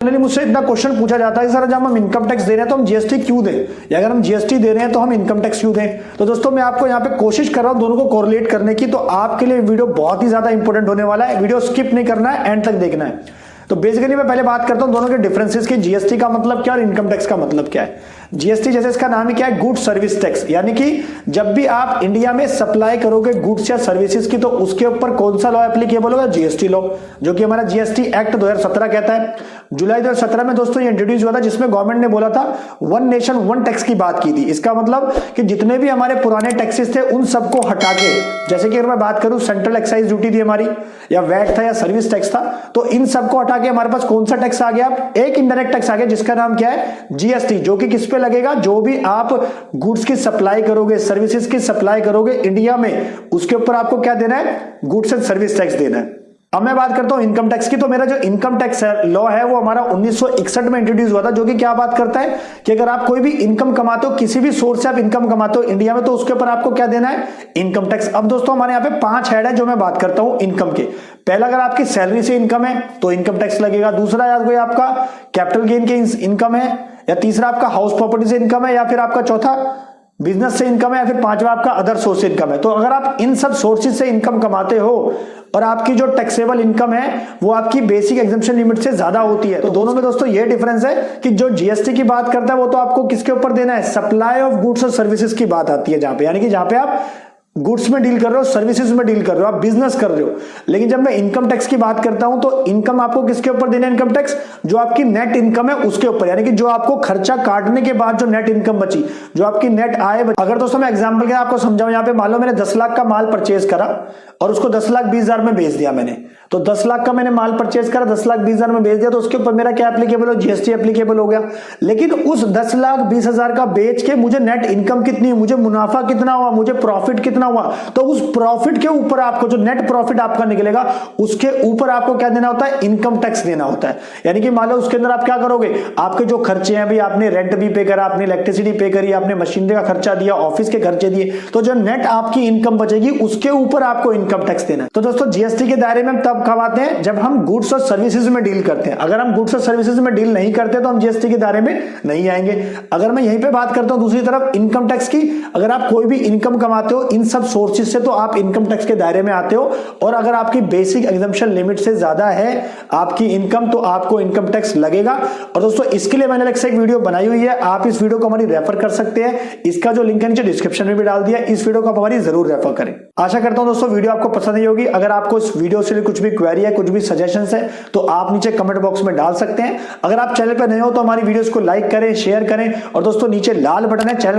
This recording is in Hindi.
मुझसे इतना क्वेश्चन पूछा जाता है कि सर जब हम इनकम टैक्स दे रहे हैं तो हम जीएसटी क्यों दें, या अगर हम जीएसटी दे रहे हैं तो हम इनकम टैक्स क्यों दें। तो दोस्तों मैं आपको यहाँ पे कोशिश कर रहा हूँ दोनों को कोरिलेट करने की, तो आपके लिए वीडियो बहुत ही ज्यादा इंपॉर्टेंट होने वाला है। वीडियो स्किप नहीं करना है, एंड तक देखना है। तो बेसिकली मैं पहले बात करता हूं दोनों के डिफरेंसेस की, जीएसटी का मतलब क्या और इनकम टैक्स का मतलब क्या है। जीएसटी जैसे इसका नाम ही क्या है, गुड्स सर्विस टैक्स, यानी कि जब भी आप इंडिया में सप्लाई करोगे गुड्स या सर्विसेज की तो उसके ऊपर कौन सा लॉ एप्लीकेबल होगा, जीएसटी लॉ, जो कि हमारा जीएसटी एक्ट 2017 कहता है। जुलाई 2017 में दोस्तों ये इंट्रोड्यूस हुआ था, जिसमें गवर्नमेंट ने बोला था वन नेशन वन टैक्स की बात की थी। इसका मतलब कि जितने भी हमारे पुराने टैक्सेस थे उन सबको हटा के, जैसे कि अगर मैं बात करूं सेंट्रल एक्साइज ड्यूटी थी हमारी, या वैट था, या सर्विस टैक्स था, तो इन सबको हटा के हमारे पास कौन सा टैक्स आ गया, एक इनडायरेक्ट टैक्स आ गया जिसका नाम क्या है, जीएसटी, जो कि किस पे लगेगा, जो भी आप गुड्स की सप्लाई करोगे, सर्विसेज की सप्लाई करोगे इंडिया में, उसके ऊपर आपको क्या देना है, गुड्स एंड सर्विस टैक्स देना है। अब मैं बात करता हूं इनकम टैक्स की, तो मेरा जो इनकम टैक्स लॉ है वो हमारा 1961 में इंट्रोड्यूस हुआ था, जो कि क्या बात करता है कि अगर आप कोई भी इनकम कमाते हो, किसी भी सोर्स से आप इनकम कमाते हो इंडिया में, तो उसके ऊपर आपको क्या देना है, इनकम टैक्स। अब दोस्तों हमारे यहाँ पे 5 हेड है जो मैं बात करता हूं इनकम के। पहला, अगर आपकी सैलरी से इनकम है तो इनकम टैक्स लगेगा। दूसरा, यार कोई आपका कैपिटल गेन के इनकम है, या तीसरा आपका हाउस प्रॉपर्टी से इनकम है, या फिर आपका चौथा बिजनेस से इनकम है, या फिर पांचवा आपका अदर सोर्स से इनकम है। तो अगर आप इन सब सोर्सेज से इनकम कमाते हो और आपकी जो टैक्सेबल इनकम है वो आपकी बेसिक एग्जम्पशन लिमिट से ज्यादा होती है, तो दोनों में दोस्तों ये डिफरेंस है कि जो जीएसटी की बात करता है वो तो आपको किसके ऊपर देना है, सप्लाई ऑफ गुड्स और सर्विसेज की बात आती है जहां पे, यानी कि जहां पे आप गुड्स में डील कर रहे हो, सर्विसेज में डील कर रहे हो, आप बिजनेस कर रहे हो। लेकिन जब मैं इनकम टैक्स की बात करता हूं तो इनकम आपको किसके ऊपर देना है, इनकम टैक्स जो आपकी नेट इनकम है उसके ऊपर, यानी कि जो आपको खर्चा काटने के बाद जो नेट इनकम बची, जो आपकी नेट आय बची। अगर दोस्तों मैं एग्जांपल के आपको समझाऊं, यहाँ पे मान लो मैंने 10 लाख का माल परचेज करा और उसको 10,20,000 में बेच दिया मैंने, तो 10 लाख का मैंने माल परचेज करा, 10,20,000 में बेच दिया, तो उसके ऊपर मेरा क्या एप्लीकेबल हो, जीएसटी एप्लीकेबल हो गया। लेकिन उस 10,20,000 का बेच के मुझे नेट इनकम कितनी, मुझे मुनाफा कितना हुआ, मुझे प्रॉफिट कितना हुआ, तो उस प्रॉफिट के ऊपर आपको जो नेट प्रॉफिट आपका निकलेगा उसके ऊपर आपको क्या देना होता है, इनकम टैक्स देना होता है। यानी कि मान लो उसके अंदर आप क्या करोगे, आपके जो खर्चे हैं, भाई आपने रेंट भी पे करा, आपने इलेक्ट्रिसिटी पे करी, आपने मशीनरी का खर्चा दिया, ऑफिस के खर्चे दिए, तो जो नेट आपकी इनकम बचेगी उसके ऊपर आपको इनकम टैक्स देना है। तो दोस्तों जीएसटी के दायरे में तब कब आते हैं, जब हम गुड्स और सर्विसेज में डील करते हैं। अगर हम गुड्स और सर्विसेज में डील नहीं करते तो हम जीएसटी के दायरे में नहीं आएंगे। अगर मैं यहीं पे बात करता हूं दूसरी तरफ इनकम टैक्स की, अगर आप कोई भी इनकम कमाते हो इन सब सोर्सेज से तो आप इनकम टैक्स के दायरे में आते हो, और अगर आपकी बेसिक एग्जम्पशन लिमिट से ज्यादा है आपकी इनकम तो आपको इनकम टैक्स लगेगा। और दोस्तों इसके लिए मैंने अलग से एक वीडियो बनाई हुई है, आप इस वीडियो को हमारी रेफर कर सकते हैं, इसका जो लिंक है नीचे डिस्क्रिप्शन में भी डाल दिया, इस वीडियो को आप हमारी जरूर रेफर करें। आशा करता हूं दोस्तों वीडियो आपको पसंद आई होगी। अगर आपको इस वीडियो से कुछ भी क्वेरी है, कुछ भी सजेशंस है, तो आप नीचे कमेंट बॉक्स में डाल सकते हैं। अगर आप चैनल पर नए हो तो हमारी वीडियोस को लाइक करें, शेयर करें, और दोस्तों नीचे लाल बटन है, चैनल को